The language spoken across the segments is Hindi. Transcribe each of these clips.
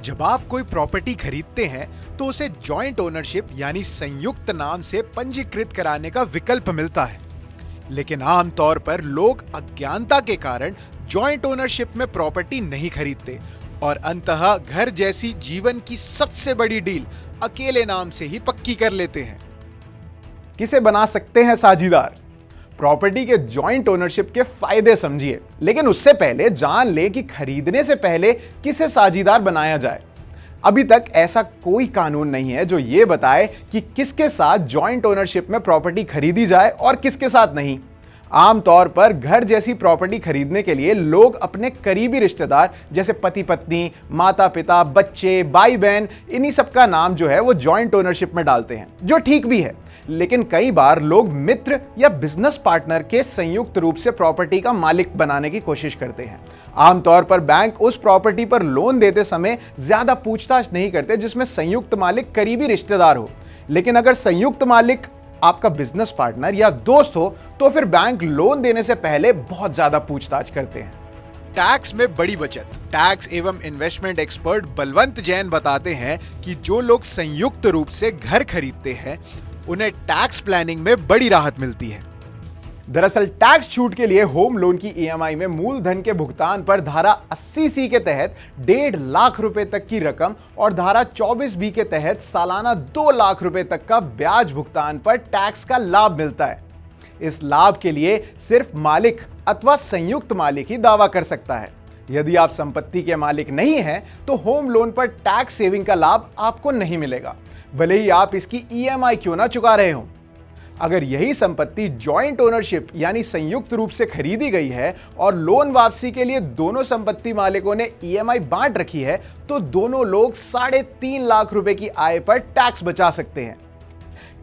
जब आप कोई प्रॉपर्टी खरीदते हैं तो उसे जॉइंट ओनरशिप यानी संयुक्त नाम से पंजीकृत कराने का विकल्प मिलता है। लेकिन आमतौर पर लोग अज्ञानता के कारण जॉइंट ओनरशिप में प्रॉपर्टी नहीं खरीदते और अंततः घर जैसी जीवन की सबसे बड़ी डील अकेले नाम से ही पक्की कर लेते हैं। किसे बना सकते हैं साझीदार? प्रॉपर्टी के जॉइंट ओनरशिप के फायदे समझिए, लेकिन उससे पहले जान लें कि खरीदने से पहले किसे साझीदार बनाया जाए। अभी तक ऐसा कोई कानून नहीं है जो यह बताए कि किसके साथ जॉइंट ओनरशिप में प्रॉपर्टी खरीदी जाए और किसके साथ नहीं। आमतौर पर घर जैसी प्रॉपर्टी खरीदने के लिए लोग अपने करीबी रिश्तेदार जैसे पति पत्नी, माता पिता, बच्चे, भाई बहन, इन्हीं सबका नाम जो है वो जॉइंट ओनरशिप में डालते हैं, जो ठीक भी है। लेकिन कई बार लोग मित्र या बिजनेस पार्टनर के संयुक्त रूप से प्रॉपर्टी का मालिक बनाने की कोशिश करते हैं। आमतौर पर बैंक उस प्रॉपर्टी पर लोन देते समय ज्यादा पूछताछ नहीं करते जिसमें संयुक्त मालिक करीबी रिश्तेदार हो। लेकिन अगर संयुक्त मालिक आपका बिजनेस पार्टनर या दोस्त हो तो फिर बैंक लोन देने से पहले बहुत ज्यादा पूछताछ करते हैं। टैक्स में बड़ी बचत। टैक्स एवं इन्वेस्टमेंट एक्सपर्ट बलवंत जैन बताते हैं कि जो लोग संयुक्त रूप से घर खरीदते हैं उन्हें टैक्स प्लानिंग में बड़ी राहत मिलती है। दरअसल टैक्स छूट के लिए होम लोन की ईएमआई में मूलधन के भुगतान पर धारा 80C के तहत 1.5 लाख रुपए तक की रकम और धारा 24B के तहत सालाना 2 लाख रुपए तक का ब्याज भुगतान पर टैक्स का लाभ मिलता है। इस लाभ के लिए सिर्फ मालिक अथवा संयुक्त मालिक ही दावा कर सकता है। यदि आप संपत्ति के मालिक नहीं हैं तो होम लोन पर टैक्स सेविंग का लाभ आपको नहीं मिलेगा, भले ही आप इसकी ईएमआई क्यों ना चुका रहे हो। अगर यही संपत्ति जॉइंट ओनरशिप यानी संयुक्त रूप से खरीदी गई है और लोन वापसी के लिए दोनों संपत्ति मालिकों ने ईएमआई बांट रखी है तो दोनों लोग 3.5 लाख रुपए की आय पर टैक्स बचा सकते हैं।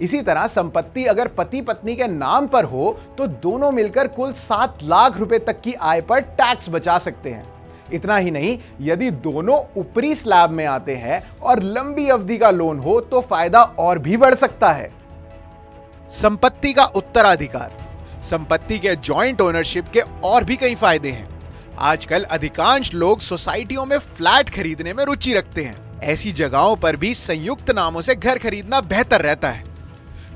इसी तरह संपत्ति अगर पति पत्नी के नाम पर हो तो दोनों मिलकर कुल 7 लाख रुपए तक की आय पर टैक्स बचा सकते हैं। इतना ही नहीं, यदि दोनों ऊपरी स्लैब में आते हैं और लंबी अवधि का लोन हो तो फायदा और भी बढ़ सकता है। संपत्ति का उत्तराधिकार। संपत्ति के जॉइंट ओनरशिप के और भी कई फायदे हैं। आजकल अधिकांश लोग सोसाइटियों में फ्लैट खरीदने में रुचि रखते हैं। ऐसी जगहों पर भी संयुक्त नामों से घर खरीदना बेहतर रहता है।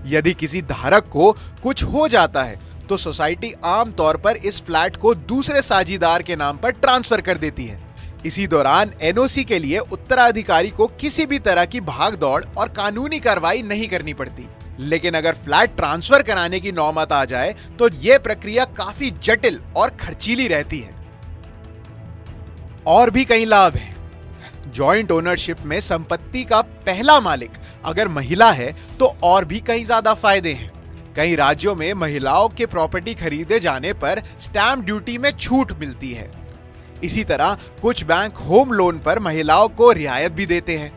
यदि किसी धारक को कुछ हो जाता है तो सोसाइटी आमतौर पर इस फ्लैट को दूसरे साझीदार के नाम पर ट्रांसफर कर देती है। इसी दौरान एनओसी के लिए उत्तराधिकारी को किसी भी तरह की भागदौड़ और कानूनी कार्रवाई नहीं करनी पड़ती। लेकिन अगर फ्लैट ट्रांसफर कराने की नौबत आ जाए तो यह प्रक्रिया काफी जटिल और खर्चीली रहती है। और भी कई लाभ हैं। जॉइंट ओनरशिप में संपत्ति का पहला मालिक अगर महिला है तो और भी कई ज्यादा फायदे हैं। कई राज्यों में महिलाओं के प्रॉपर्टी खरीदे जाने पर स्टैंप ड्यूटी में छूट मिलती है। इसी तरह कुछ बैंक होम लोन पर महिलाओं को रियायत भी देते हैं।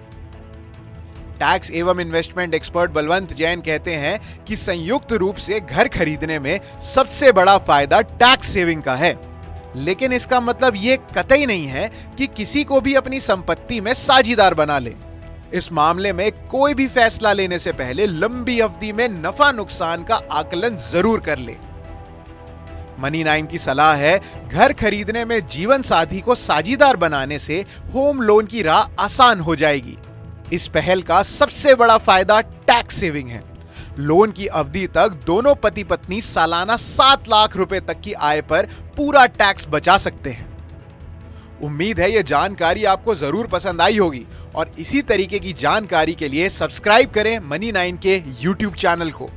टैक्स एवं इन्वेस्टमेंट एक्सपर्ट बलवंत जैन कहते हैं कि संयुक्त रूप से घर खरीदने में सबसे बड़ा फायदा टैक्स सेविंग का है। लेकिन इसका मतलब यह कतई नहीं है कि किसी को भी अपनी संपत्ति में साझीदार बना ले। इस मामले में कोई भी फैसला लेने से पहले लंबी अवधि में नफा नुकसान का आकलन जरूर कर ले। मनी 9 की सलाह है, घर खरीदने में जीवन साथी को साझीदार बनाने से होम लोन की राह आसान हो जाएगी। इस पहल का सबसे बड़ा फायदा टैक्स सेविंग है। लोन की अवधि तक दोनों पति पत्नी सालाना 7 लाख रुपए तक की आय पर पूरा टैक्स बचा सकते हैं। उम्मीद है यह जानकारी आपको जरूर पसंद आई होगी और इसी तरीके की जानकारी के लिए सब्सक्राइब करें मनी 9 के YouTube चैनल को।